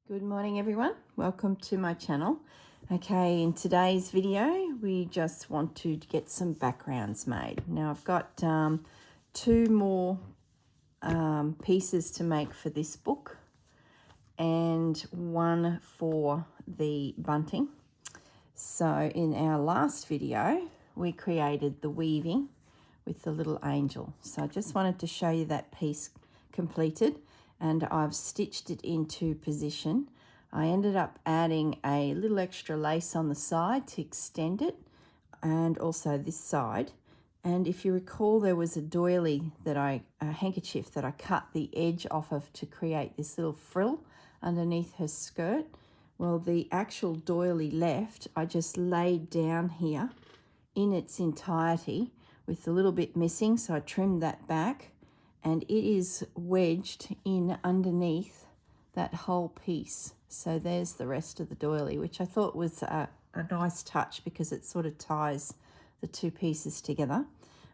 Good morning everyone, welcome to my channel. Okay, in today's video we just want to get some backgrounds made. Now I've got two more pieces to make for this book and one for the bunting. So in our last video we created the weaving with the little angel. So I just wanted to show you that piece completed, and I've stitched it into position. I ended up adding a little extra lace on the side to extend it, and also this side. And if you recall, there was a doily that a handkerchief that I cut the edge off of to create this little frill underneath her skirt. Well, the actual doily left, I just laid down here in its entirety with a little bit missing, so I trimmed that back, and it is wedged in underneath that whole piece. So there's the rest of the doily, which I thought was a nice touch because it sort of ties the two pieces together.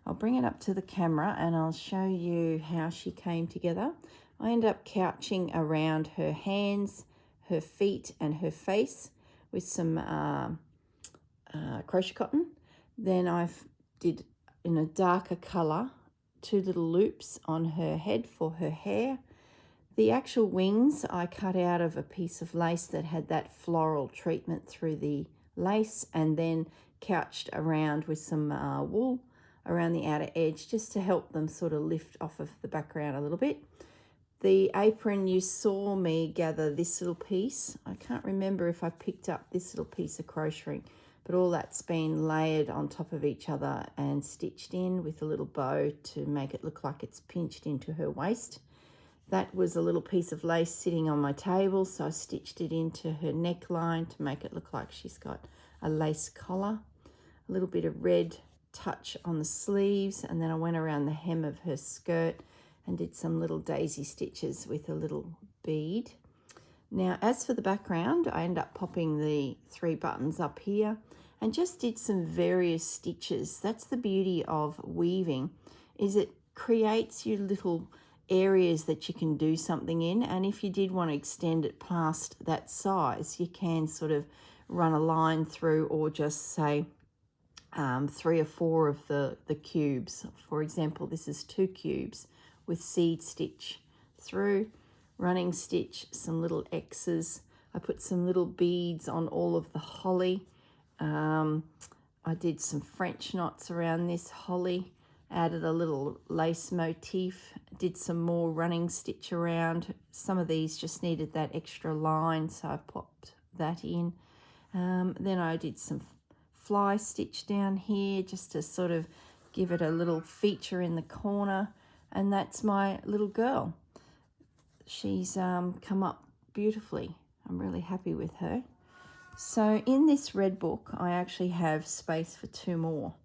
I'll bring it up to the camera and I'll show you how she came together. I ended up couching around her hands, her feet and her face with some crochet cotton. Then I did, in a darker colour, two little loops on her head for her hair. The actual wings I cut out of a piece of lace that had that floral treatment through the lace, and then couched around with some wool around the outer edge just to help them sort of lift off of the background a little bit. The apron, you saw me gather this little piece. I can't remember if I picked up this little piece of crocheting, but all that's been layered on top of each other and stitched in with a little bow to make it look like it's pinched into her waist. That was a little piece of lace sitting on my table, so I stitched it into her neckline to make it look like she's got a lace collar. A little bit of red touch on the sleeves, and then I went around the hem of her skirt and did some little daisy stitches with a little bead. Now, as for the background, I ended up popping the 3 buttons up here and just did some various stitches. That's the beauty of weaving, is it creates you little areas that you can do something in, and if you did want to extend it past that size, you can sort of run a line through, or just say 3 or 4 of the cubes. For example, this is 2 cubes with seed stitch through, running stitch, some little X's. I put some little beads on all of the holly. I did some French knots around this holly, added a little lace motif, did some more running stitch around. Some of these just needed that extra line, so I popped that in. Then I did some fly stitch down here just to sort of give it a little feature in the corner, and that's my little girl. She's come up beautifully. I'm really happy with her. So in this red book, I actually have space for 2 more.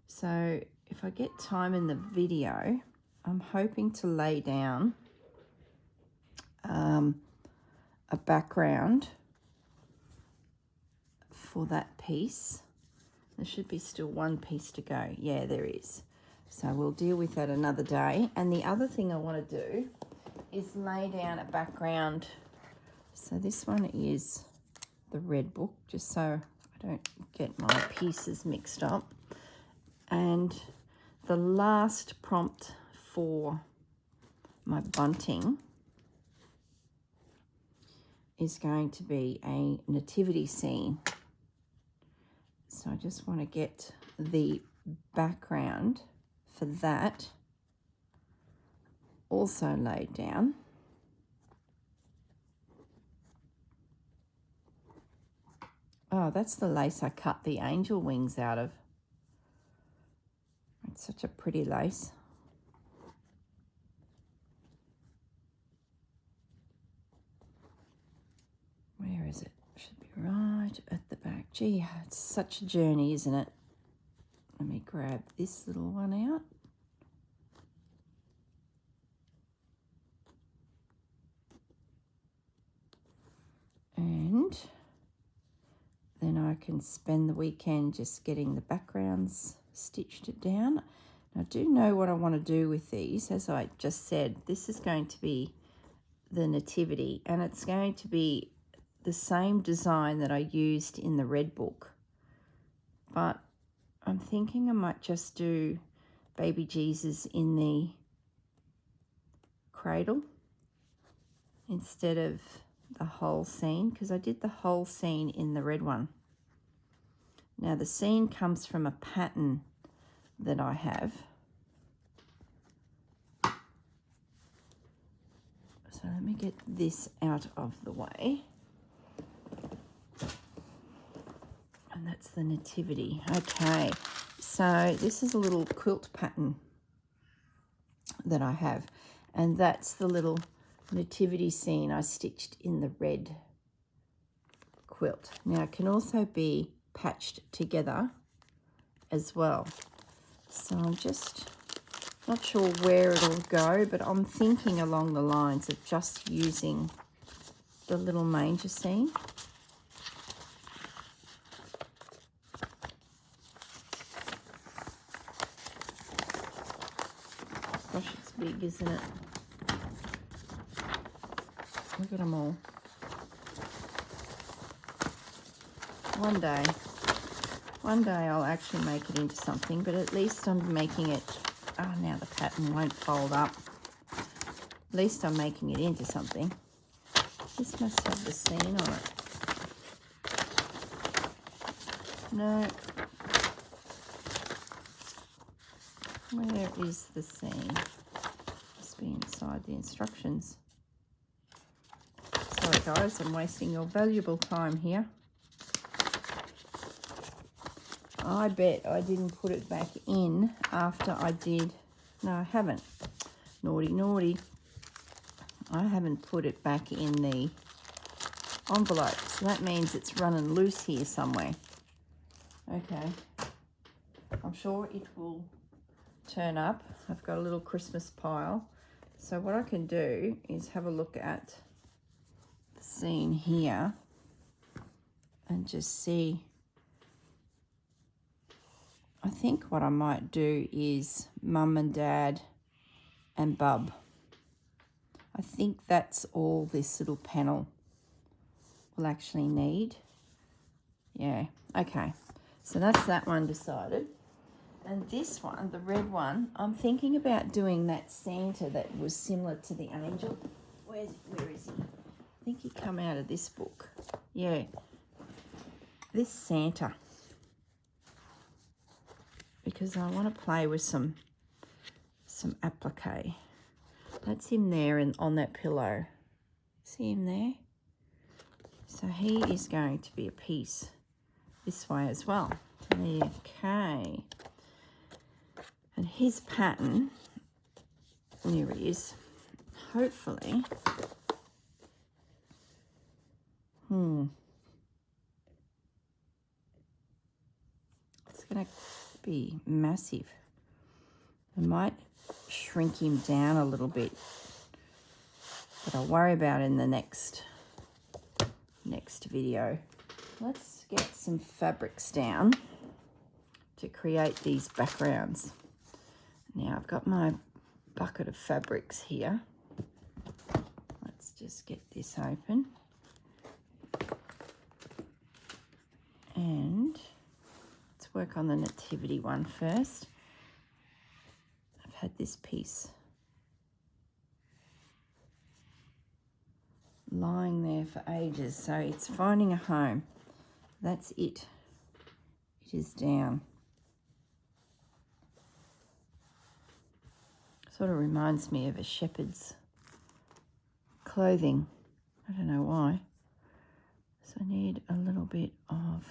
So if I get time in the video, I'm hoping to lay down a background for that piece. There should be still 1 piece to go. Yeah, there is. So we'll deal with that another day. And the other thing I want to do is lay down a background. So this one is the red book, just so I don't get my pieces mixed up. And the last prompt for my bunting is going to be a nativity scene. So I just want to get the background for that also laid down. Oh, that's the lace I cut the angel wings out of. It's such a pretty lace. Where is it? Should be right at the back. Gee, it's such a journey, isn't it? Let me grab this little one out. And then I can spend the weekend just getting the backgrounds stitched down. I do know what I want to do with these. As I just said, this is going to be the nativity, and it's going to be the same design that I used in the red book, but I'm thinking I might just do baby Jesus in the cradle instead of the whole scene, because I did the whole scene in the red one. Now the scene comes from a pattern that I have. So let me get this out of the way. And that's the nativity. Okay, so this is a little quilt pattern that I have, and that's the little nativity scene I stitched in the red quilt. Now it can also be patched together as well. So I'm just not sure where it'll go, but I'm thinking along the lines of just using the little manger scene. Gosh, it's big, isn't it? Look at them all. One day I'll actually make it into something, but at least I'm making it, oh, now the pattern won't fold up. At least I'm making it into something. This must have the seam on it. No. Where is the seam? Must be inside the instructions. Sorry guys, I'm wasting your valuable time here. I bet I didn't put it back in after I did. No, I haven't. Naughty, naughty. I haven't put it back in the envelope. So that means it's running loose here somewhere. Okay. I'm sure it will turn up. I've got a little Christmas pile. So what I can do is have a look at the scene here and just see. I think what I might do is Mum and Dad and Bub. I think that's all this little panel will actually need. Yeah, okay. So that's that one decided. And this one, the red one, I'm thinking about doing that Santa that was similar to the angel. Where is he? I think he come out of this book. Yeah, this Santa. Because I want to play with some applique. That's him there and on that pillow. See him there? So he is going to be a piece this way as well. Okay. And his pattern, there it is. Hopefully. It's going to be massive. I might shrink him down a little bit, but I'll worry about it in the next video. Let's get some fabrics down to create these backgrounds. Now I've got my bucket of fabrics here. Let's just get this open. And let's work on the nativity one first. I've had this piece lying there for ages, so it's finding a home. That's it. It is down. Sort of reminds me of a shepherd's clothing. I don't know why. So I need a little bit of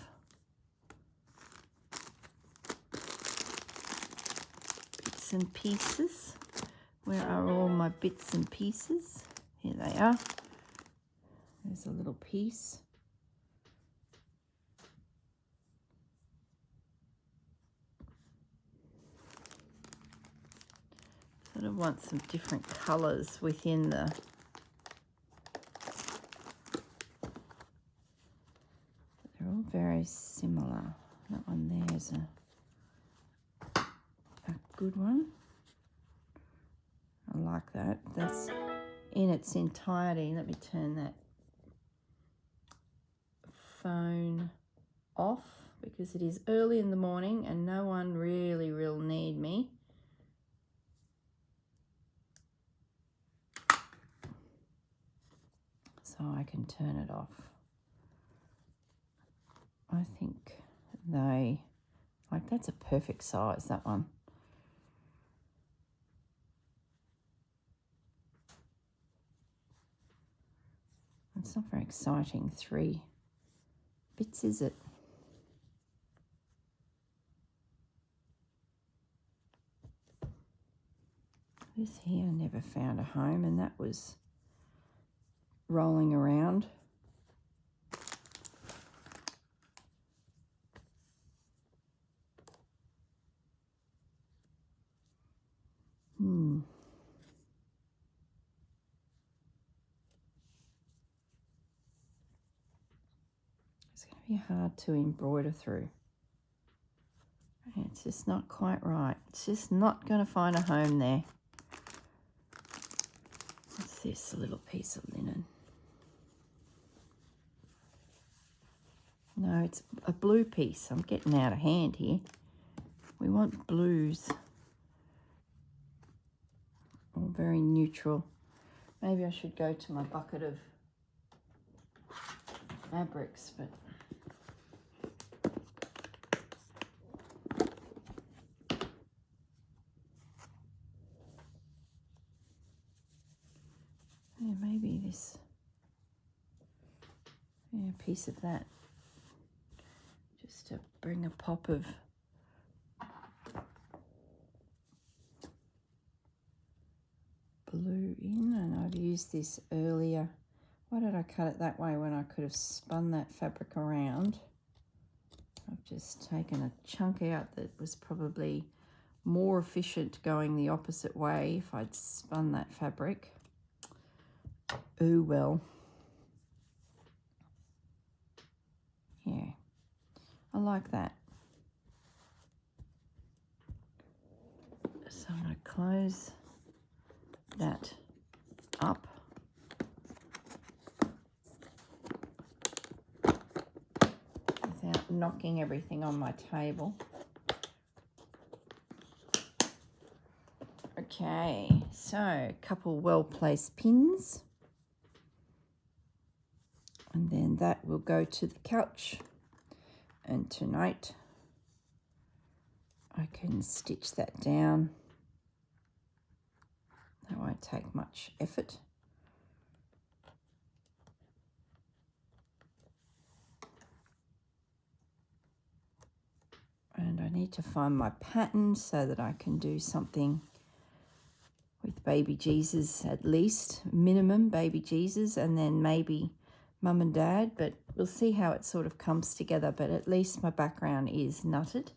bits and pieces. Where are all my bits and pieces? Here they are. There's a little piece. Sort of want some different colours within the they're all very similar. That one there is a good one. I like that. That's in its entirety. Let me turn that phone off because it is early in the morning and no one really will need me. So I can turn it off. I think that's a perfect size, that one. It's not very exciting, 3 bits, is it? This here never found a home, and that was rolling around. It's going to be hard to embroider through. It's just not quite right. It's just not going to find a home there. What's this? A little piece of linen. No, it's a blue piece. I'm getting out of hand here. We want blues. All very neutral. Maybe I should go to my bucket of fabrics, but yeah, maybe this, yeah, a piece of that, just to bring a pop of blue in. And I've used this earlier. Why did I cut it that way when I could have spun that fabric around? I've just taken a chunk out that was probably more efficient going the opposite way if I'd spun that fabric. Ooh, well. Yeah, I like that. So I'm going to close that up. Without knocking everything on my table. Okay, so a couple well-placed pins. And then that will go to the couch. And tonight I can stitch that down. That won't take much effort. And I need to find my pattern so that I can do something with baby Jesus, at least, minimum baby Jesus, and then maybe mum and dad, but we'll see how it sort of comes together. But at least my background is nutted.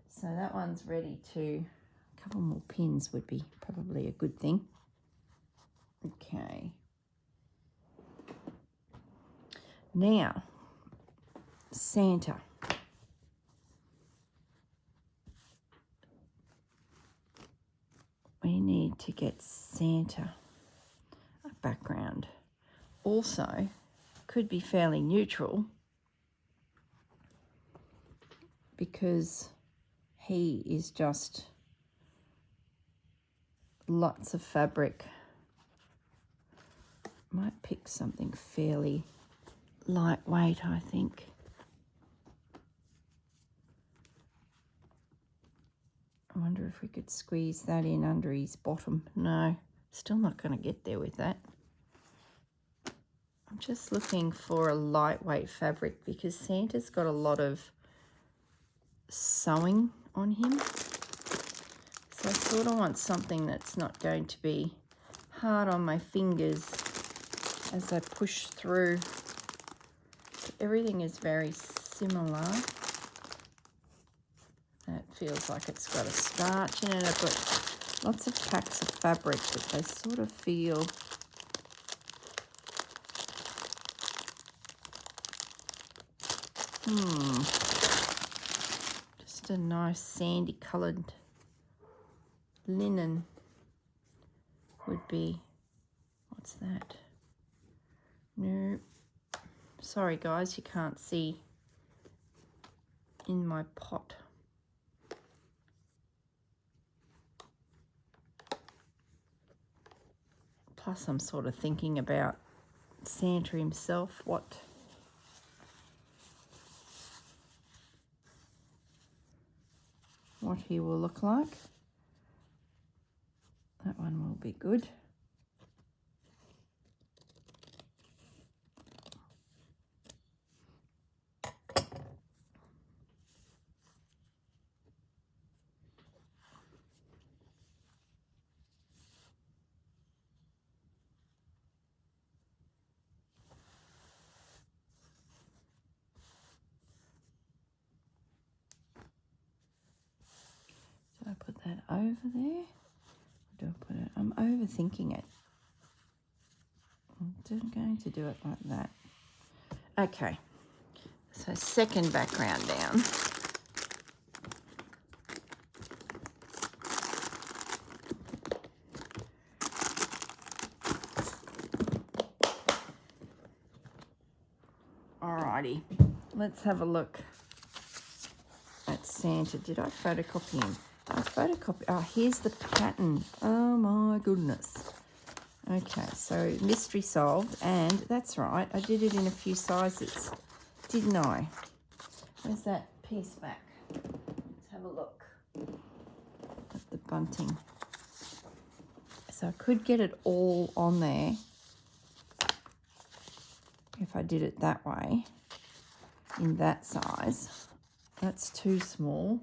So that one's ready to, a couple more pins would be probably a good thing. Okay. Now, Santa. We need to get Santa a background. Also, could be fairly neutral because he is just lots of fabric. Might pick something fairly lightweight, I think. I wonder if we could squeeze that in under his bottom. No, still not going to get there with that. I'm just looking for a lightweight fabric because Santa's got a lot of sewing on him. So I sort of want something that's not going to be hard on my fingers as I push through. Everything is very similar. That feels like it's got a starch in it. I've got lots of packs of fabric, but they sort of feel just a nice sandy coloured linen would be What's that? No. Sorry guys, you can't see in my pot. Plus I'm sort of thinking about Santa himself, what he will look like. That one will be good. Do I put that over there? Or do I put it? I'm overthinking it. I'm going to do it like that. Okay. So second background down. Alrighty, let's have a look at Santa. Did I photocopy him? I photocopy. Oh, here's the pattern. Oh my goodness. Okay, so mystery solved, and that's right, I did it in a few sizes, didn't I? Where's that piece back? Let's have a look at the bunting. So I could get it all on there if I did it that way, in that size. That's too small.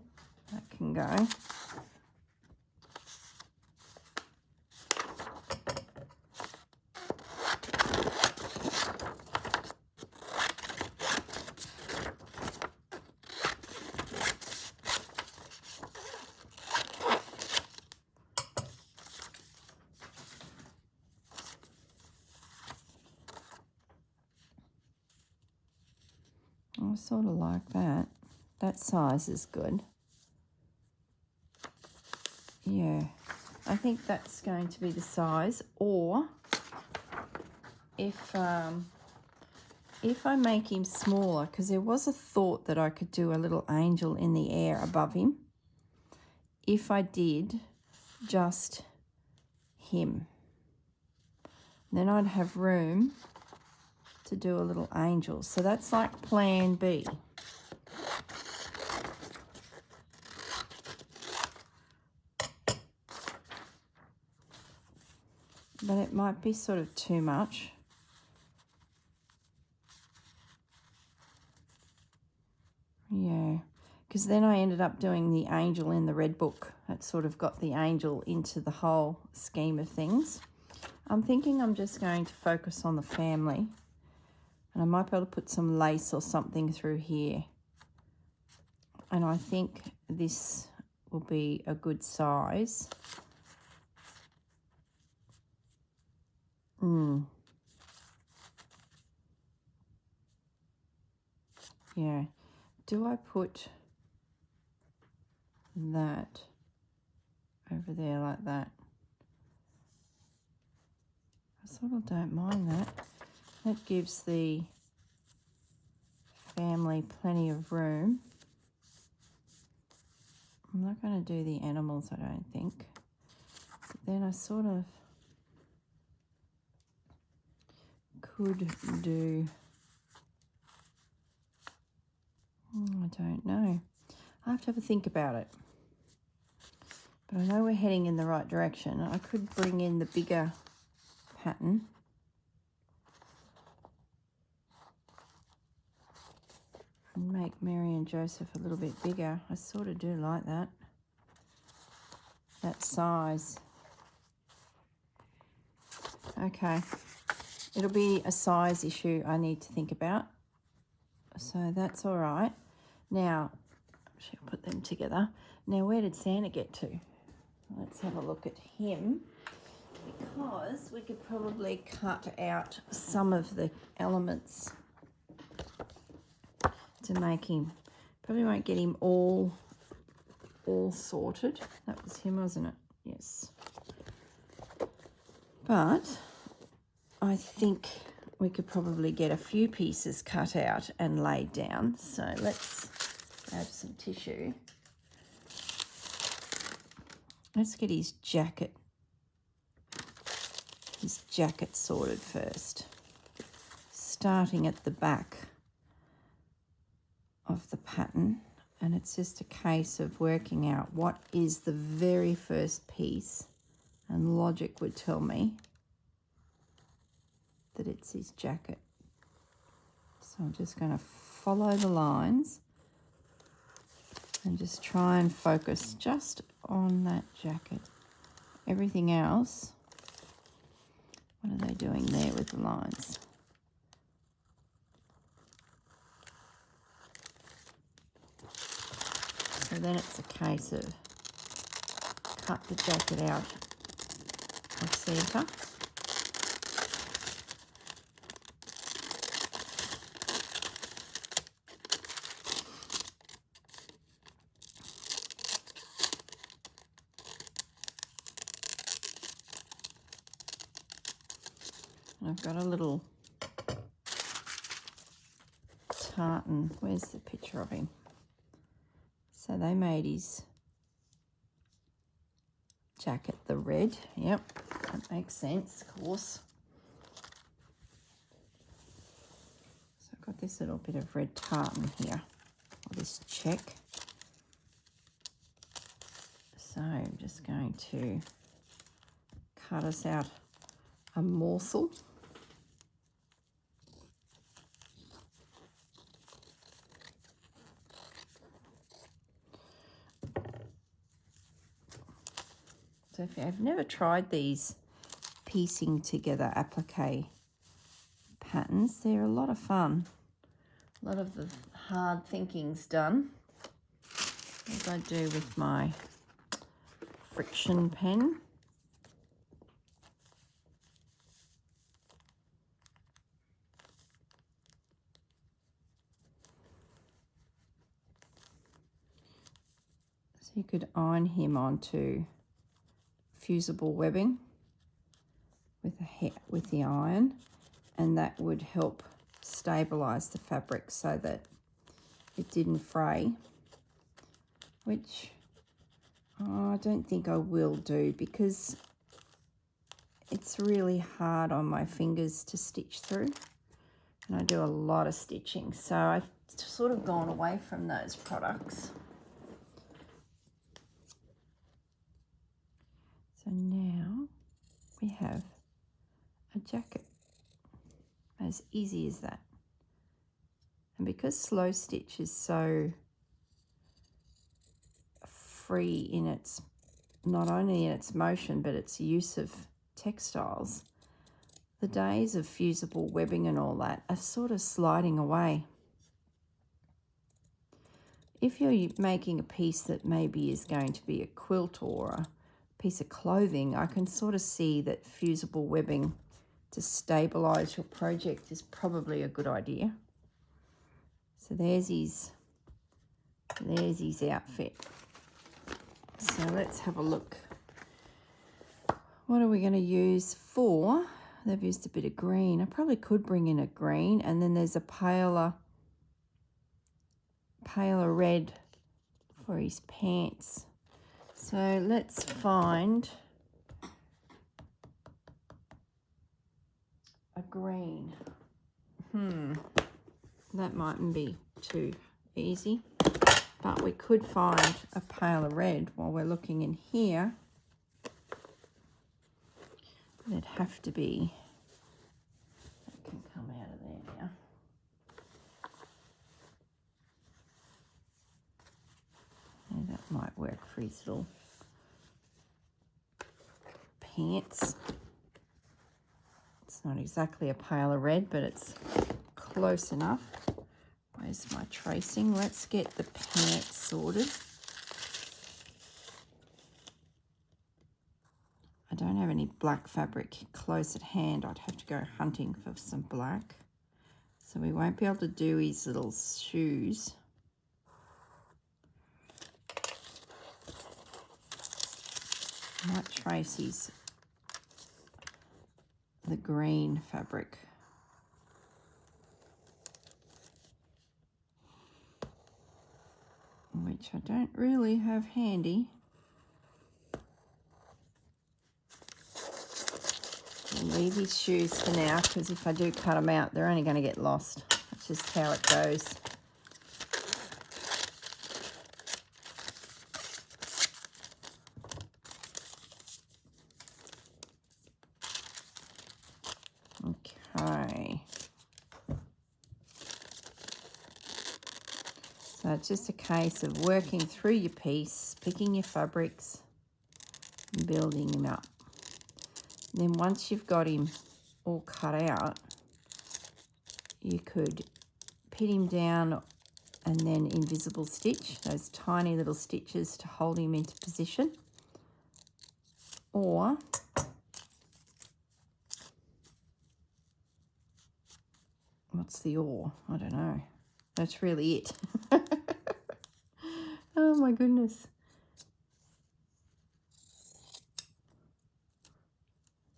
That can go. I sort of like that. That size is good. Yeah, I think that's going to be the size. Or if I make him smaller, because there was a thought that I could do a little angel in the air above him. If I did just him, then I'd have room to do a little angel. So that's like plan B. But it might be sort of too much. Yeah, because then I ended up doing the angel in the red book. That sort of got the angel into the whole scheme of things. I'm thinking I'm just going to focus on the family. And I might be able to put some lace or something through here. And I think this will be a good size. Yeah. Do I put that over there like that? I sort of don't mind that. That gives the family plenty of room. I'm not going to do the animals, I don't think. But then I sort of could do... I don't know. I have to have a think about it. But I know we're heading in the right direction. I could bring in the bigger pattern. And make Mary and Joseph a little bit bigger. I sort of do like that. That size. Okay. It'll be a size issue I need to think about. So that's all right. Now, I'll put them together. Now, where did Santa get to? Let's have a look at him, because we could probably cut out some of the elements to make him. Probably won't get him all sorted. That was him, wasn't it? Yes. But I think we could probably get a few pieces cut out and laid down. So let's grab some tissue. Let's get his jacket sorted first. Starting at the back of the pattern, and it's just a case of working out what is the very first piece, and logic would tell me that it's his jacket. So I'm just going to follow the lines and just try and focus just on that jacket. Everything else, what are they doing there with the lines? So then it's a case of cut the jacket out of centre. And I've got a little tartan. Where's the picture of him? So they made his jacket the red. Yep, that makes sense, of course. So I've got this little bit of red tartan here, or this check. So I'm just going to cut us out a morsel. So if you've never tried these piecing together applique patterns, they're a lot of fun. A lot of the hard thinking's done, as I do with my friction pen. So you could iron him onto fusible webbing with the iron, and that would help stabilize the fabric so that it didn't fray, which I don't think I will do because it's really hard on my fingers to stitch through, and I do a lot of stitching, so I've sort of gone away from those products. So now we have a jacket, as easy as that. And because slow stitch is so free in its, not only in its motion, but its use of textiles, the days of fusible webbing and all that are sort of sliding away. If you're making a piece that maybe is going to be a quilt or a piece of clothing, I can sort of see that fusible webbing to stabilize your project is probably a good idea. So there's his outfit. So let's have a look. What are we going to use for? They've used a bit of green. I probably could bring in a green, and then there's a paler red for his pants. So let's find a green. That mightn't be too easy, but we could find a paler red while we're looking in here. It'd have to be, that can come out of there now. Yeah, that might work for his little pants. It's not exactly a paler red, but it's close enough. Where's my tracing? Let's get the pants sorted. I don't have any black fabric close at hand. I'd have to go hunting for some black. So we won't be able to do his little shoes. I might trace his the green fabric. Which I don't really have handy. I'll leave his shoes for now, because if I do cut them out, they're only going to get lost. That's just how it goes. Okay. So it's just a case of working through your piece, picking your fabrics, and building him up. And then once you've got him all cut out, you could pin him down and then invisible stitch, those tiny little stitches to hold him into position. Or what's the or? I don't know. That's really it. Oh my goodness.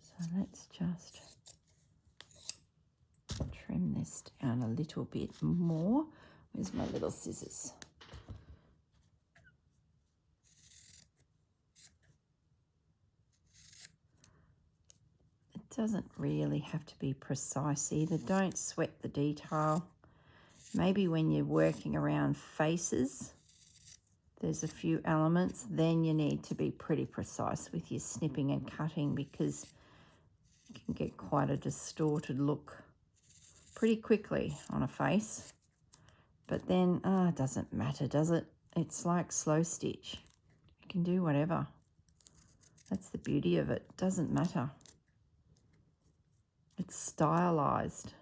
So let's just trim this down a little bit more. Where's my little scissors? It doesn't really have to be precise either. Don't sweat the detail. Maybe when you're working around faces, there's a few elements, then you need to be pretty precise with your snipping and cutting, because you can get quite a distorted look pretty quickly on a face. But then, it doesn't matter, does it? It's like slow stitch. You can do whatever. That's the beauty of it. Doesn't matter. It's stylized.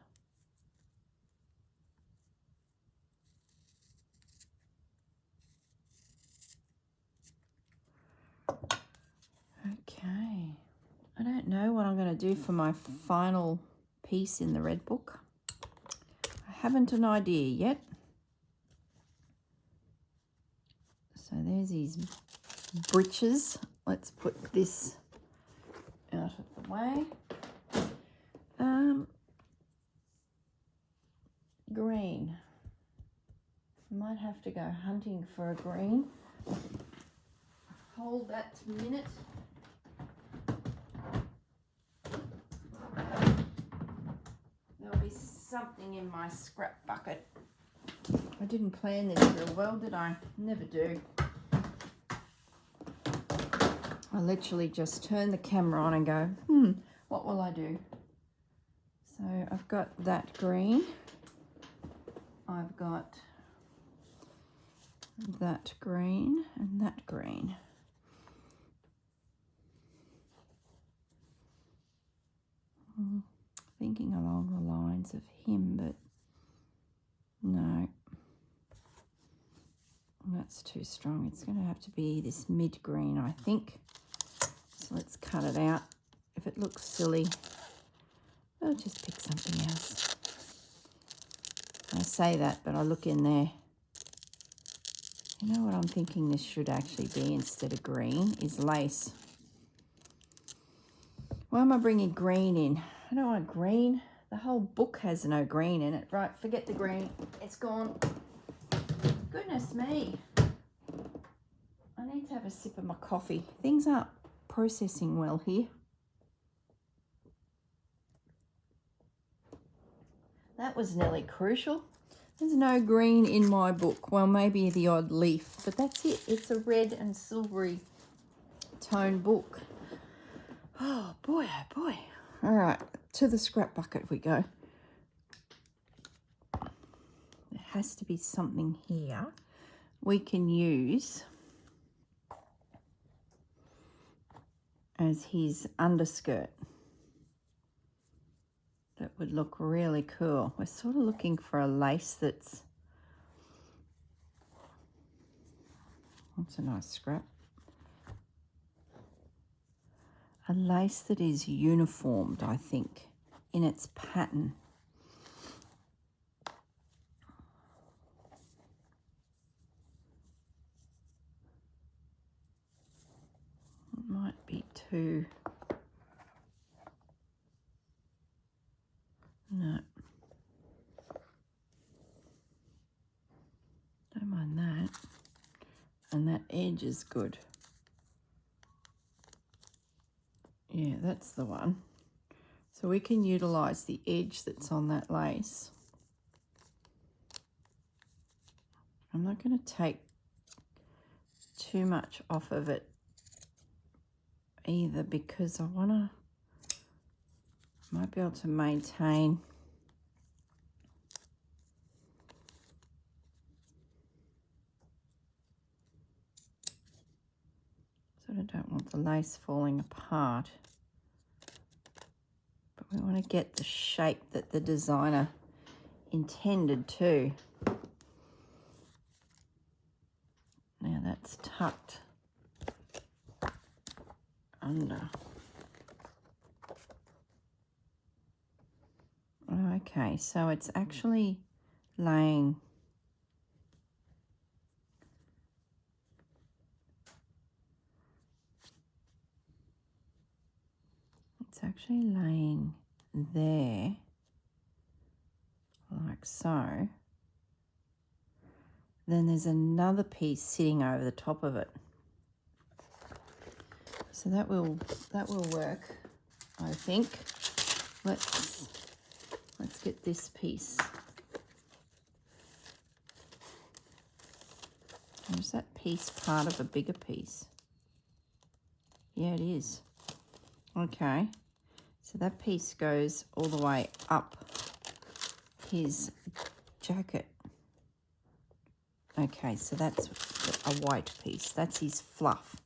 Okay. I don't know what I'm going to do for my final piece in the red book. I haven't an idea yet. So there's his breeches. Let's put this out of the way. Green. Might have to go hunting for a green. Hold that minute. There'll be something in my scrap bucket. I didn't plan this real well, did I? Never do. I literally just turn the camera on and go, what will I do? So I've got that green. I've got that green and that green. Thinking along the lines of him, but no. That's too strong. It's going to have to be this mid green, I think. So let's cut it out. If it looks silly, I'll just pick something else. I say that, but I look in there. You know what I'm thinking this should actually be instead of green is lace. Why am I bringing green in? I don't want green. The whole book has no green in it. Right, forget the green. It's gone. Goodness me. I need to have a sip of my coffee. Things aren't processing well here. That was nearly crucial. There's no green in my book. Well, maybe the odd leaf, but that's it. It's a red and silvery tone book. Oh boy, oh boy. All right, to the scrap bucket we go. There has to be something here we can use as his underskirt. That would look really cool. We're sort of looking for a lace that's a nice scrap. A lace that is uniformed, I think, in its pattern. It might be too edge is good. Yeah, that's the one. So we can utilise the edge that's on that lace. I'm not going to take too much off of it either, because I might be able to maintain sort of don't want the lace falling apart, but we want to get the shape that the designer intended too. Now that's tucked under. Okay, so it's actually laying there, like so. Then there's another piece sitting over the top of it. So that will work, I think. Let's get this piece. Or is that piece part of a bigger piece? Yeah, it is. Okay. So that piece goes all the way up his jacket. Okay, so that's a white piece. That's his fluff.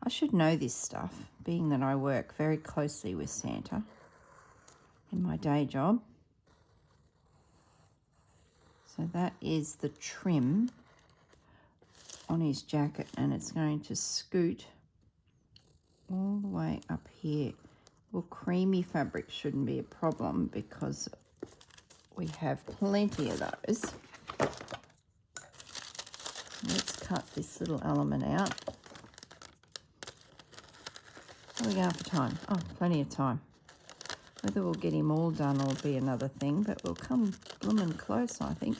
I should know this stuff, being that I work very closely with Santa in my day job. So that is the trim on his jacket, and it's going to scoot all the way up here. Well, creamy fabric shouldn't be a problem because we have plenty of those. Let's cut this little element out. What are we going for time? Oh, plenty of time. Whether we'll get him all done will be another thing, but we'll come blooming close, I think.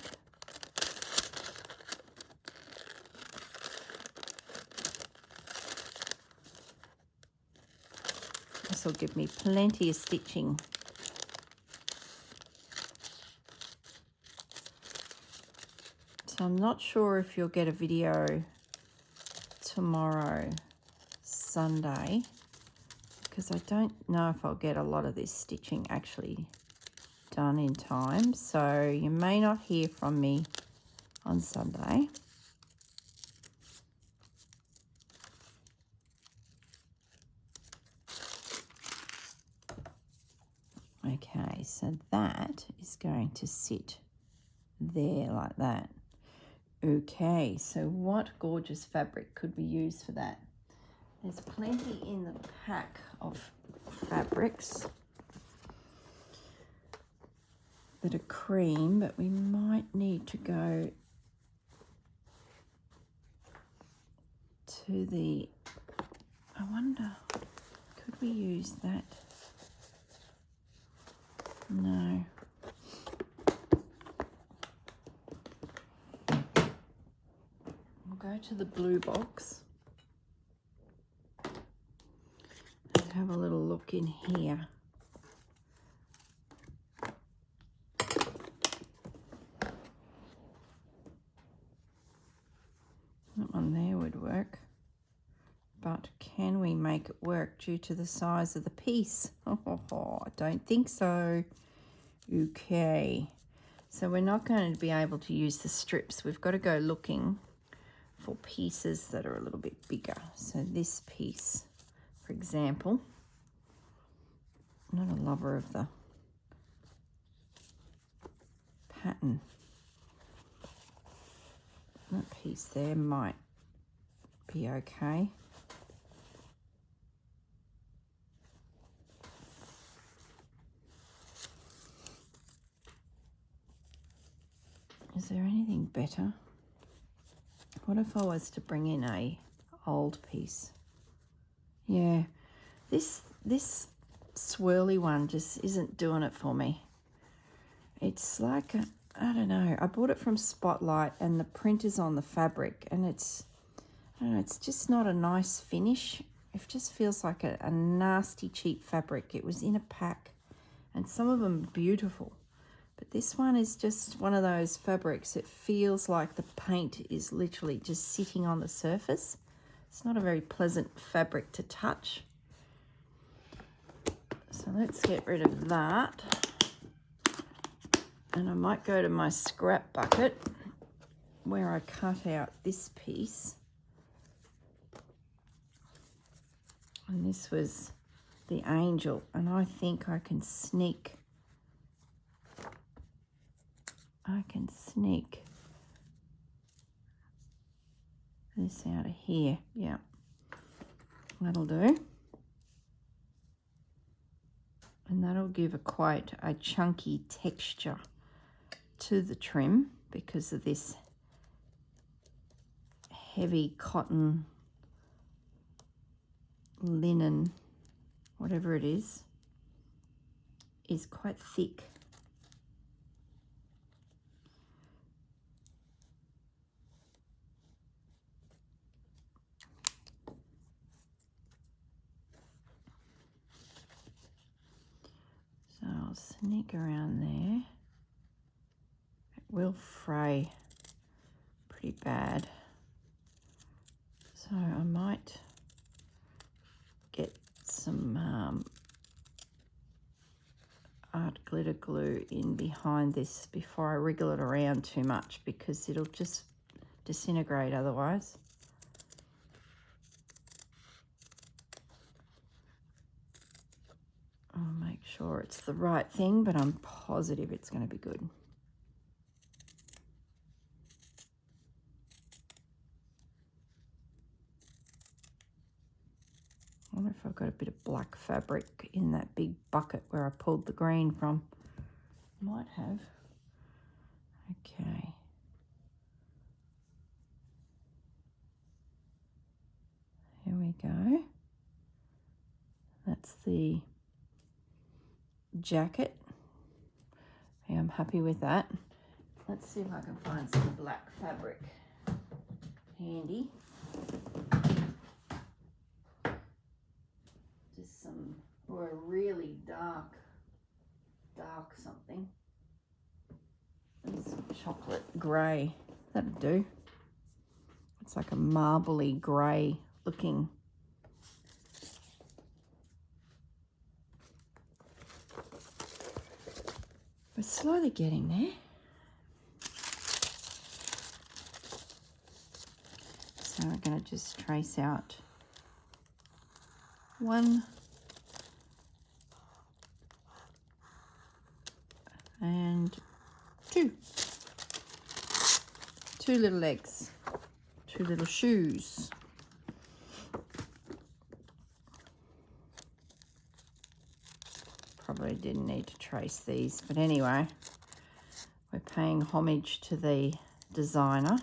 This will give me plenty of stitching. So I'm not sure if you'll get a video tomorrow, Sunday, because I don't know if I'll get a lot of this stitching actually done in time. So you may not hear from me on Sunday. Okay, so that is going to sit there like that. Okay, so what gorgeous fabric could we use for that? There's plenty in the pack of fabrics that are cream, but we might need to go to the, I wonder, could we use that? No. We'll go to the blue box and have a little look in here. That one there would work. But can we make it work due to the size of the piece? Oh, I don't think so. Okay, so we're not going to be able to use the strips. We've got to go looking for pieces that are a little bit bigger. So this piece, for example, I'm not a lover of the pattern. That piece there might be okay. Is there anything better? What if I was to bring in a old piece? Yeah, this swirly one just isn't doing it for me. It's like, I don't know, I bought it from Spotlight and the print is on the fabric and it's I don't know, it's just not a nice finish. It just feels like a nasty cheap fabric. It was in a pack and some of them are beautiful. But this one is just one of those fabrics. It feels like the paint is literally just sitting on the surface. It's not a very pleasant fabric to touch. So let's get rid of that. And I might go to my scrap bucket where I cut out this piece. And this was the angel. And I think I can sneak this out of here. Yeah, that'll do. And that'll give quite a chunky texture to the trim because of this heavy cotton, linen, whatever it is quite thick. So I'll sneak around there. It will fray pretty bad. So I might get some art glitter glue in behind this before I wriggle it around too much because it'll just disintegrate otherwise. I'll make sure it's the right thing, but I'm positive it's going to be good. I wonder if I've got a bit of black fabric in that big bucket where I pulled the green from. Might have. Okay. Here we go. That's the jacket. Yeah, I'm happy with that. Let's see if I can find some black fabric handy. Just some, or a really dark something. And some chocolate grey. That'll do. It's like a marbly grey looking. We're slowly getting there. So we're going to just trace out 1 and 2. 2 little legs, 2 little shoes. Probably didn't need to trace these, but anyway, we're paying homage to the designer.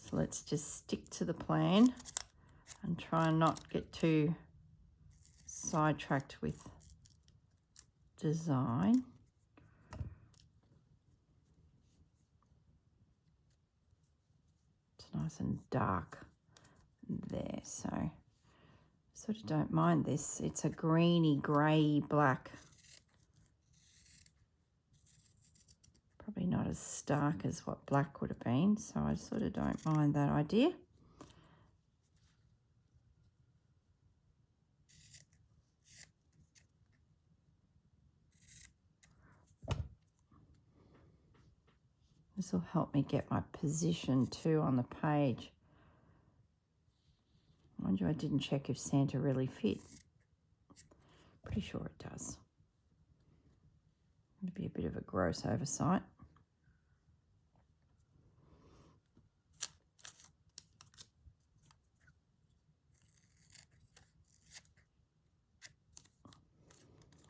So let's just stick to the plan and try and not get too sidetracked with design. It's nice and dark there, so sort of don't mind this. It's a greeny, grey, black. Probably not as stark as what black would have been, so I sort of don't mind that idea. This will help me get my position too on the page. Mind you, I didn't check if Santa really fit. Pretty sure it does. It'd be a bit of a gross oversight.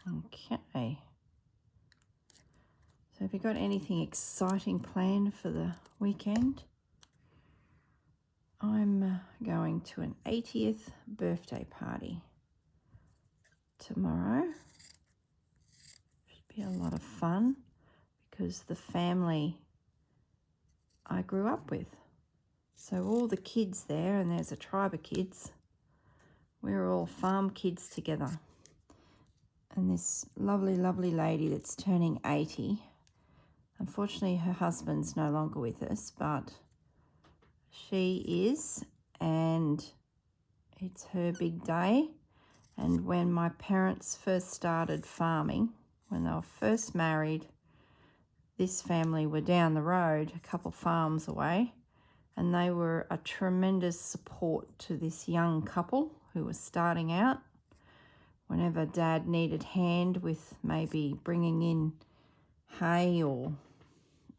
Okay. So have you got anything exciting planned for the weekend? I'm going to an 80th birthday party tomorrow. Should be a lot of fun because the family I grew up with. So all the kids there, and there's a tribe of kids, we're all farm kids together. And this lovely, lovely lady that's turning 80. Unfortunately, her husband's no longer with us, but she is, and it's her big day. And when my parents first started farming, when they were first married, this family were down the road, a couple farms away, and they were a tremendous support to this young couple who was starting out. Whenever Dad needed hand with maybe bringing in hay or,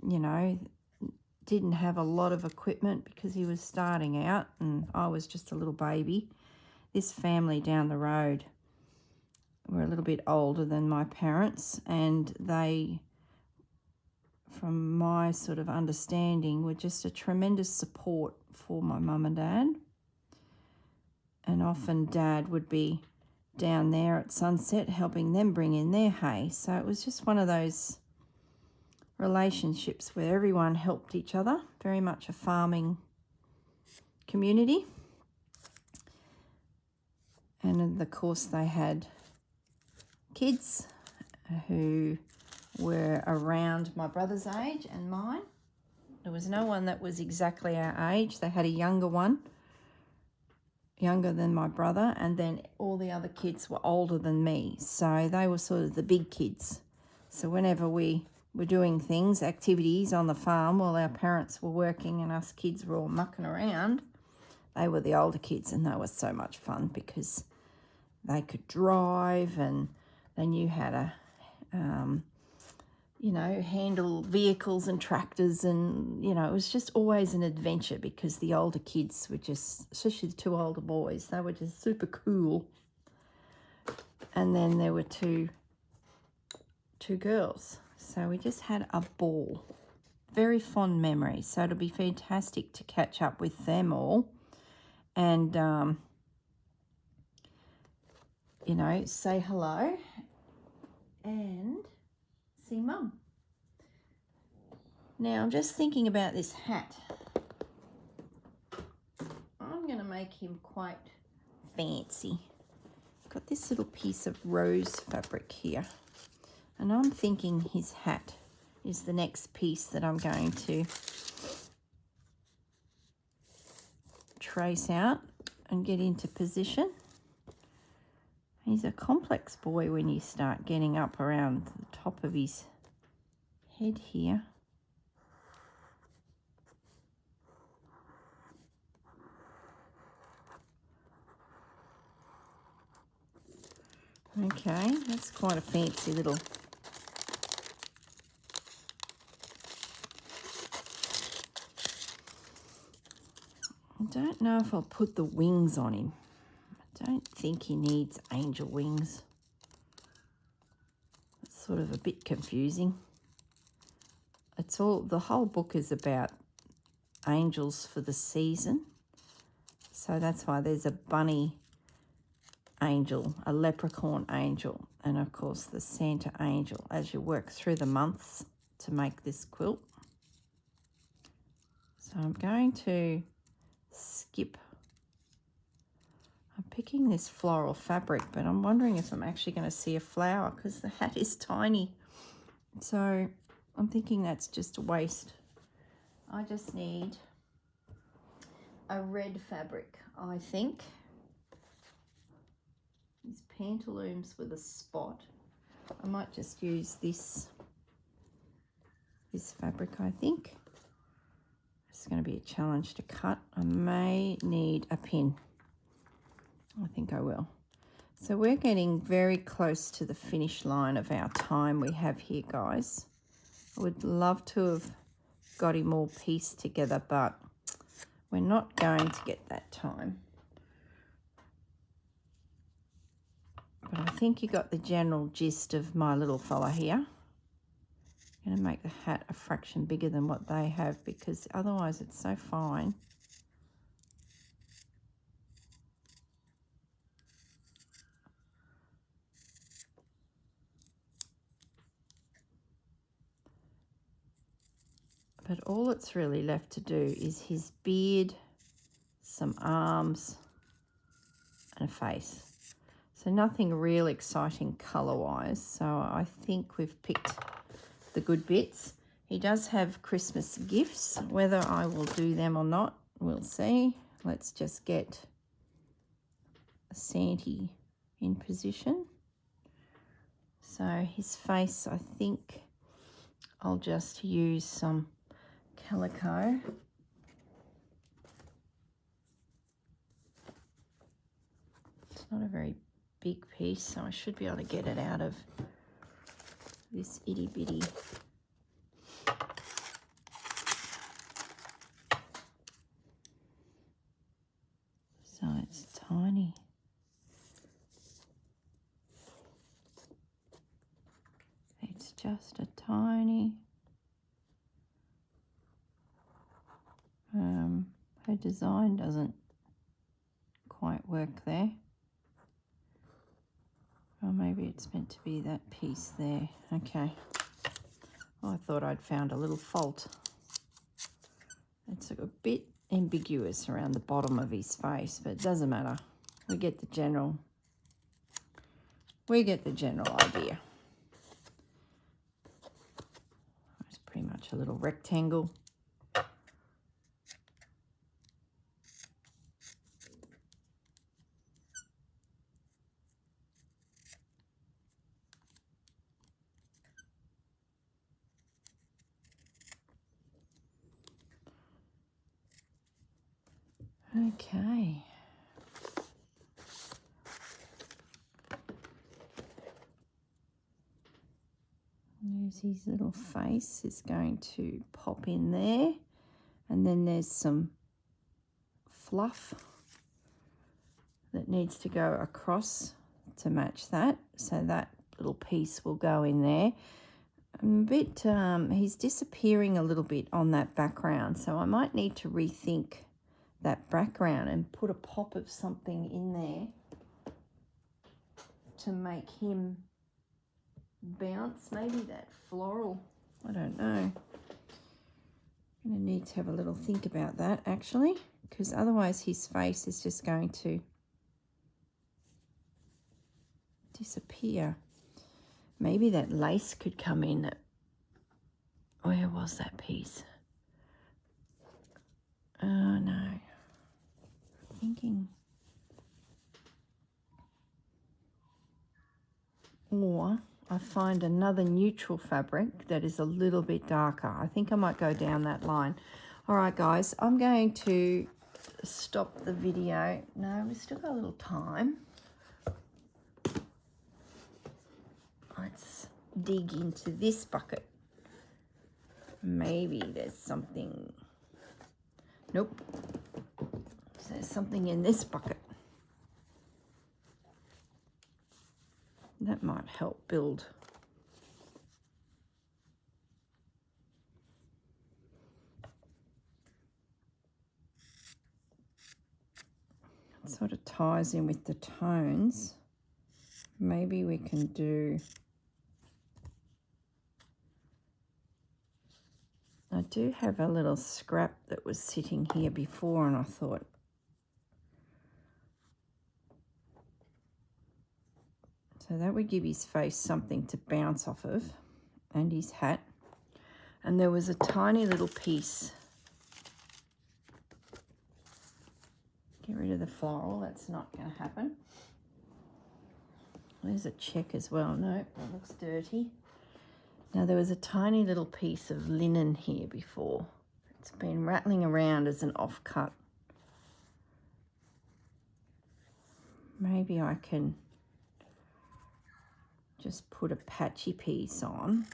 you know, didn't have a lot of equipment because he was starting out and I was just a little baby. This family down the road were a little bit older than my parents, and they, from my sort of understanding, were just a tremendous support for my mum and dad. And often Dad would be down there at sunset helping them bring in their hay. So it was just one of those relationships where everyone helped each other, very much a farming community. And of course they had kids who were around my brother's age and mine. There was no one that was exactly our age. They had a younger one, younger than my brother, and then all the other kids were older than me. So they were sort of the big kids. So whenever we were doing things, activities on the farm while our parents were working and us kids were all mucking around, they were the older kids, and they were so much fun because they could drive and they knew how to, handle vehicles and tractors, and, it was just always an adventure because the older kids were just, especially the two older boys, they were just super cool. And then there were two girls. So we just had a ball. Very fond memories. So it'll be fantastic to catch up with them all and, say hello and see Mum. Now, I'm just thinking about this hat. I'm going to make him quite fancy. I've got this little piece of rose fabric here, and I'm thinking his hat is the next piece that I'm going to trace out and get into position. He's a complex boy when you start getting up around the top of his head here. Okay, that's quite a fancy little. I don't know if I'll put the wings on him. I don't think he needs angel wings. It's sort of a bit confusing. The whole book is about angels for the season. So that's why there's a bunny angel, a leprechaun angel, and of course the Santa angel as you work through the months to make this quilt. So I'm going to skip. I'm picking this floral fabric, but I'm wondering if I'm actually going to see a flower because the hat is tiny. So I'm thinking that's just a waste. I just need a red fabric, I think. These pantaloons with a spot. I might just use this fabric, I think. It's going to be a challenge to cut. I may need a pin. I think I will. So we're getting very close to the finish line of our time we have here, guys. I would love to have got him all pieced together, but we're not going to get that time. But I think you got the general gist of my little fella here. I'm going to make the hat a fraction bigger than what they have because otherwise it's so fine. But But all that's really left to do is his beard, some arms, and a face. So nothing real exciting colour-wise. So I think we've picked the good bits. He does have Christmas gifts. Whether I will do them or not, we'll see. Let's just get a Santa in position. So his face, I think I'll just use some calico. It's not a very big piece, so I should be able to get it out of this itty bitty so it's tiny. It's just a tiny her design doesn't quite work there. Or maybe it's meant to be that piece there. Okay. Well, I thought I'd found a little fault. It's a bit ambiguous around the bottom of his face, but it doesn't matter. We get the general idea. It's pretty much a little rectangle. Okay. There's his little face is going to pop in there. And then there's some fluff that needs to go across to match that. So that little piece will go in there. He's disappearing a little bit on that background. So I might need to rethink that background and put a pop of something in there to make him bounce. Maybe that floral, I don't know. I'm going to need to have a little think about that actually, because otherwise his face is just going to disappear. Maybe that lace could come in. Where was that piece? Oh no. Thinking. Or I find another neutral fabric that is a little bit darker. I think I might go down that line. All right, guys, I'm going to stop the video. No, we've still got a little time. Let's dig into this bucket. Maybe there's something. Nope. There's something in this bucket. That might help build. It sort of ties in with the tones. Maybe we can do. I do have a little scrap that was sitting here before, and I thought, so that would give his face something to bounce off of, and his hat. And there was a tiny little piece. Get rid of the floral, that's not going to happen. There's a check as well. No, that looks dirty. Now there was a tiny little piece of linen here before. It's been rattling around as an offcut. Maybe I can just put a patchy piece on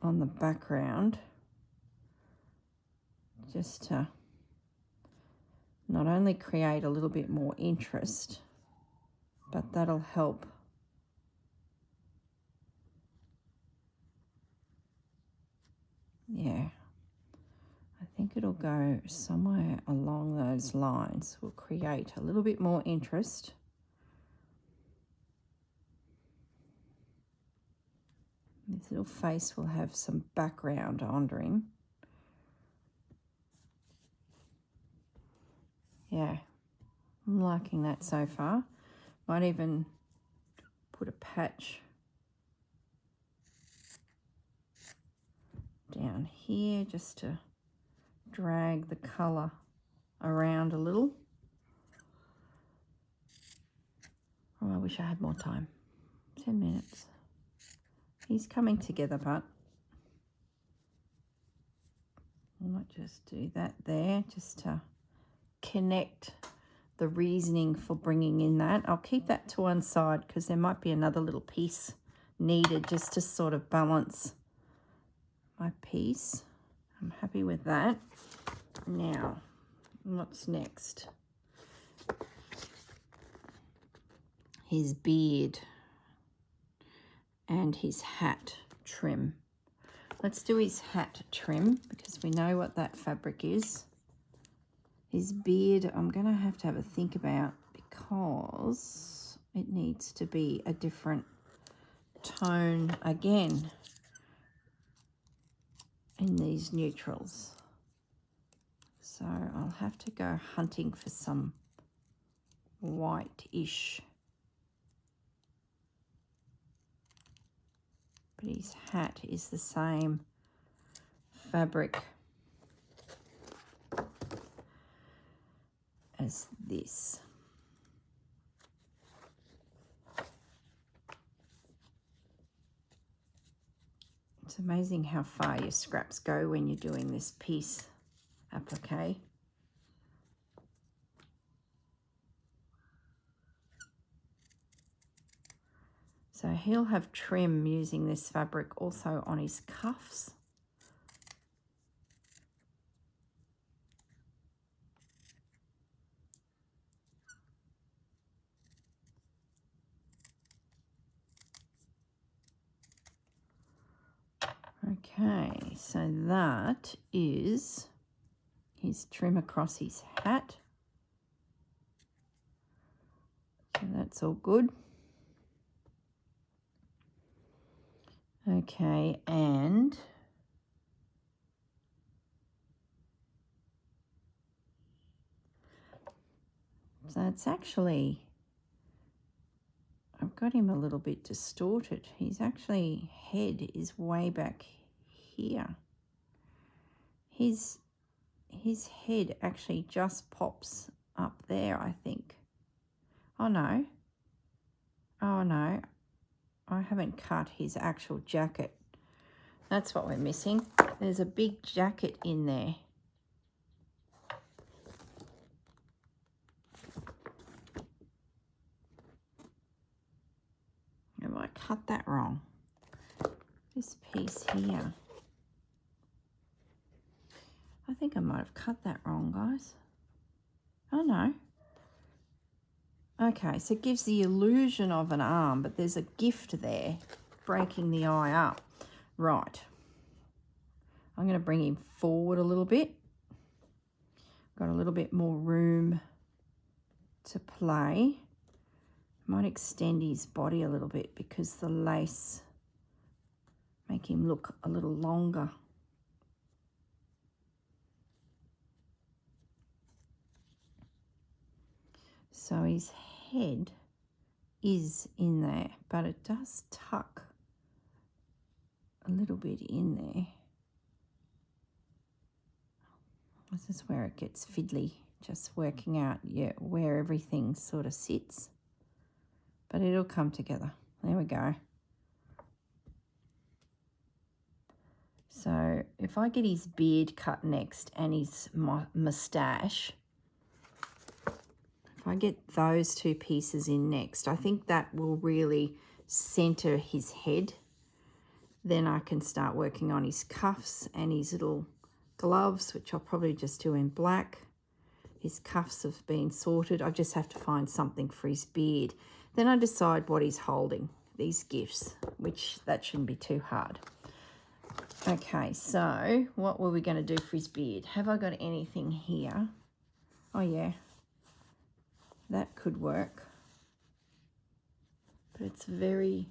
the background, just to not only create a little bit more interest, but that'll help yeah, I think it'll go somewhere along those lines. We'll create a little bit more interest. His little face will have some background under him. Yeah, I'm liking that so far. Might even put a patch down here just to drag the colour around a little. Oh, I wish I had more time. 10 minutes. He's coming together, but I might just do that there just to connect the reasoning for bringing in that. I'll keep that to one side because there might be another little piece needed just to sort of balance my piece. I'm happy with that. Now, what's next? His beard and his hat trim. Let's do his hat trim because we know what that fabric is. His beard, I'm going to have a think about because it needs to be a different tone again in these neutrals. So I'll have to go hunting for some white-ish. But his hat is the same fabric as this. It's amazing how far your scraps go when you're doing this piece applique. So he'll have trim using this fabric also on his cuffs. Okay, so that is his trim across his hat. So that's all good. Okay, and so it's actually, I've got him a little bit distorted. He's actually, head is way back here. His head actually just pops up there, I think. Oh no. Oh no. I haven't cut his actual jacket. That's what we're missing. There's a big jacket in there. Have I cut that wrong? This piece here. I think I might have cut that wrong, guys. Oh no. Okay, so it gives the illusion of an arm, but there's a gift there, breaking the eye up. Right. I'm going to bring him forward a little bit. Got a little bit more room to play. Might extend his body a little bit because the lace make him look a little longer. So his head is in there, but it does tuck a little bit in there. This is where it gets fiddly, just working out where everything sort of sits. But it'll come together. There we go. So if I get his beard cut next and his moustache, if I get those two pieces in next, I think that will really center his head. Then I can start working on his cuffs and his little gloves, which I'll probably just do in black. His cuffs have been sorted. I just have to find something for his beard. Then I decide what he's holding, these gifts, which that shouldn't be too hard. Okay, so what were we going to do for his beard? Have I got anything here? Oh, yeah. That could work. But it's very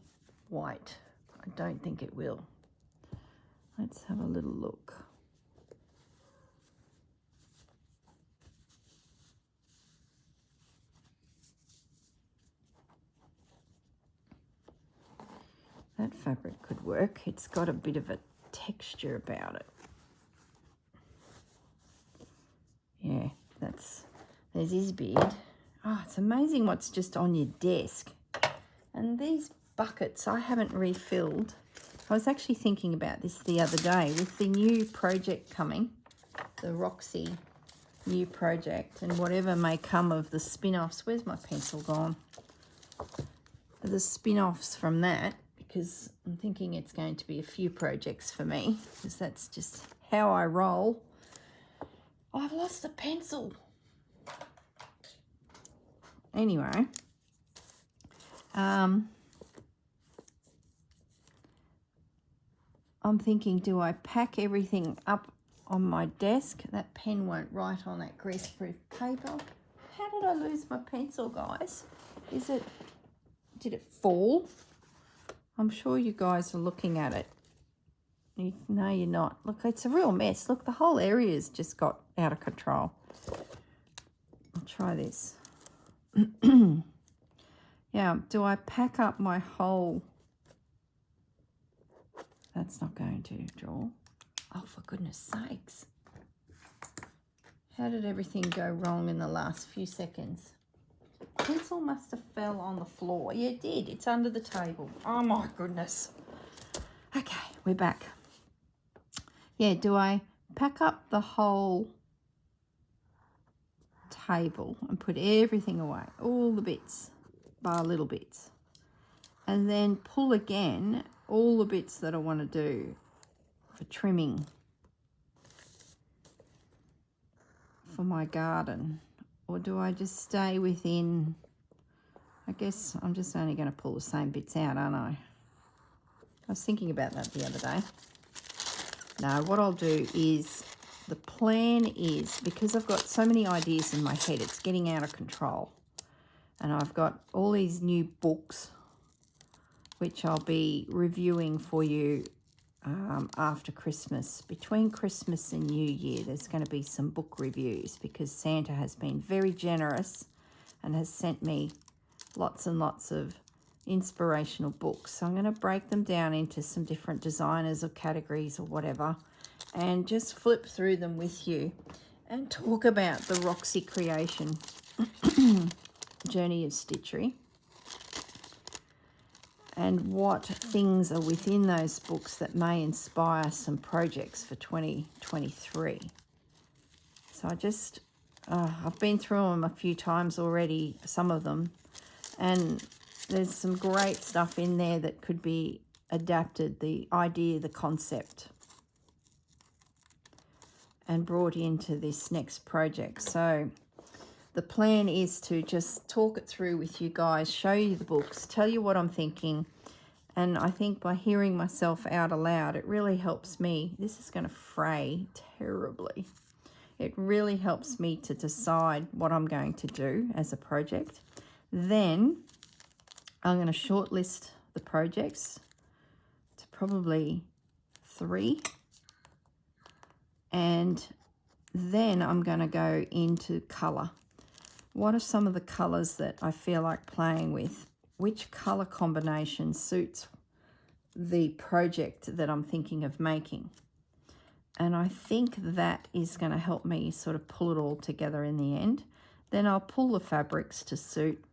white. I don't think it will. Let's have a little look. That fabric could work. It's got a bit of a texture about it. Yeah, there's his beard. Oh, it's amazing what's just on your desk. And these buckets I haven't refilled. I was actually thinking about this the other day with the new project coming, the Roxy new project, and whatever may come of the spin-offs. Where's my pencil gone? The spin-offs from that, because I'm thinking it's going to be a few projects for me, because that's just how I roll. Oh, I've lost the pencil. Anyway, I'm thinking, do I pack everything up on my desk? That pen won't write on that greaseproof paper. How did I lose my pencil, guys? Did it fall? I'm sure you guys are looking at it. No, you're not. Look, it's a real mess. Look, the whole area's just got out of control. I'll try this. Yeah, do I pack up my whole... That's not going to draw. Oh, for goodness sakes. How did everything go wrong in the last few seconds? Pencil must have fell on the floor. Yeah, it did. It's under the table. Oh, my goodness. Okay, we're back. Yeah, do I pack up the whole table and put everything away, all the bits, bar little bits, and then pull again all the bits that I want to do for trimming for my garden? Or do I just stay within... I guess I'm just only going to pull the same bits out, aren't I? I was thinking about that the other day. No, what I'll do is, the plan is, because I've got so many ideas in my head, it's getting out of control. And I've got all these new books, which I'll be reviewing for you after Christmas. Between Christmas and New Year, there's going to be some book reviews, because Santa has been very generous and has sent me lots and lots of inspirational books. So I'm going to break them down into some different designers or categories or whatever, and just flip through them with you and talk about the Roxy creation journey of stitchery, and what things are within those books that may inspire some projects for 2023. So I've been through them a few times already, some of them, and there's some great stuff in there that could be adapted, the idea, the concept, and brought into this next project. So the plan is to just talk it through with you guys, show you the books, tell you what I'm thinking. And I think by hearing myself out aloud, it really helps me. This is going to fray terribly. It really helps me to decide what I'm going to do as a project. Then I'm going to shortlist the projects to probably 3. And then I'm going to go into colour. What are some of the colours that I feel like playing with? Which colour combination suits the project that I'm thinking of making? And I think that is going to help me sort of pull it all together in the end. Then I'll pull the fabrics to suit.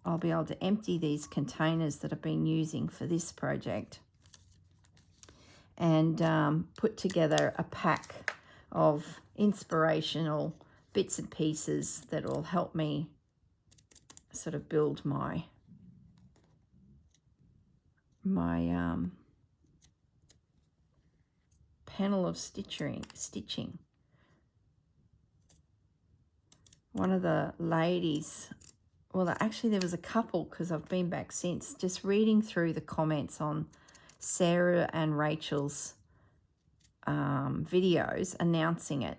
I'll be able to empty these containers that I've been using for this project and put together a pack of inspirational bits and pieces that will help me sort of build my panel of stitching. One of the ladies, well, actually there was a couple, because I've been back since, just reading through the comments on Sarah and Rachel's videos announcing it.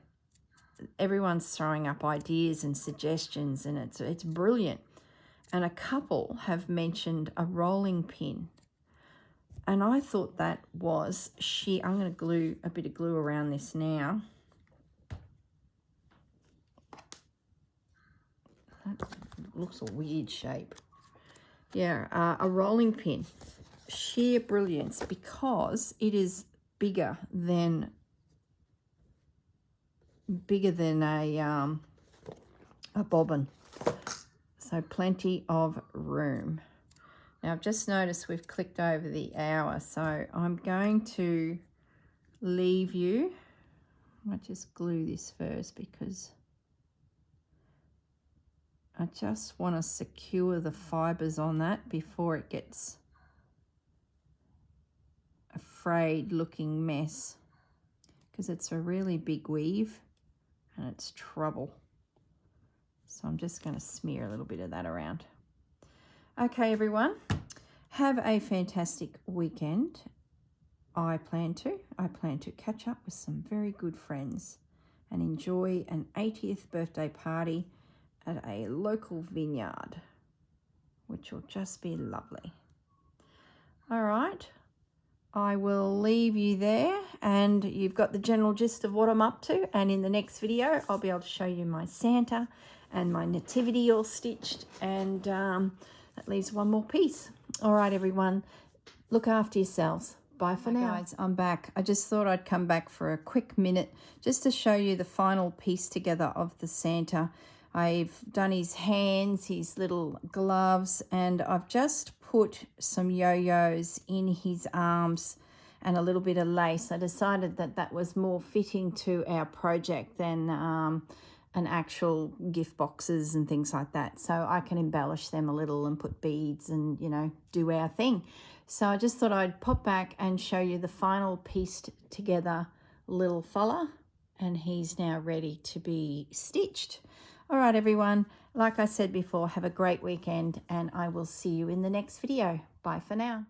Everyone's throwing up ideas and suggestions, and it's brilliant. And a couple have mentioned a rolling pin. And I thought that was sheer. I'm going to glue a bit of glue around this now. That looks a weird shape. Yeah, a rolling pin. Sheer brilliance, because it is bigger than a bobbin. So plenty of room. Now I've just noticed we've clicked over the hour, so I'm going to leave you. I might just glue this first because I just want to secure the fibres on that before it gets a frayed looking mess, because it's a really big weave and it's trouble. So I'm just going to smear a little bit of that around. Okay, everyone, have a fantastic weekend. I plan to catch up with some very good friends and enjoy an 80th birthday party at a local vineyard, which will just be lovely. All right, I will leave you there, and you've got the general gist of what I'm up to, and in the next video I'll be able to show you my Santa and my nativity all stitched, and that leaves one more piece. All right, everyone, look after yourselves. Bye for now. Guys, I'm back. I just thought I'd come back for a quick minute just to show you the final piece together of the Santa. I've done his hands, his little gloves, and I've just put some yo-yos in his arms and a little bit of lace. I decided that that was more fitting to our project than an actual gift boxes and things like that. So I can embellish them a little and put beads and, you know, do our thing. So I just thought I'd pop back and show you the final pieced together little fella, and he's now ready to be stitched. All right, everyone, like I said before, have a great weekend, and I will see you in the next video. Bye for now.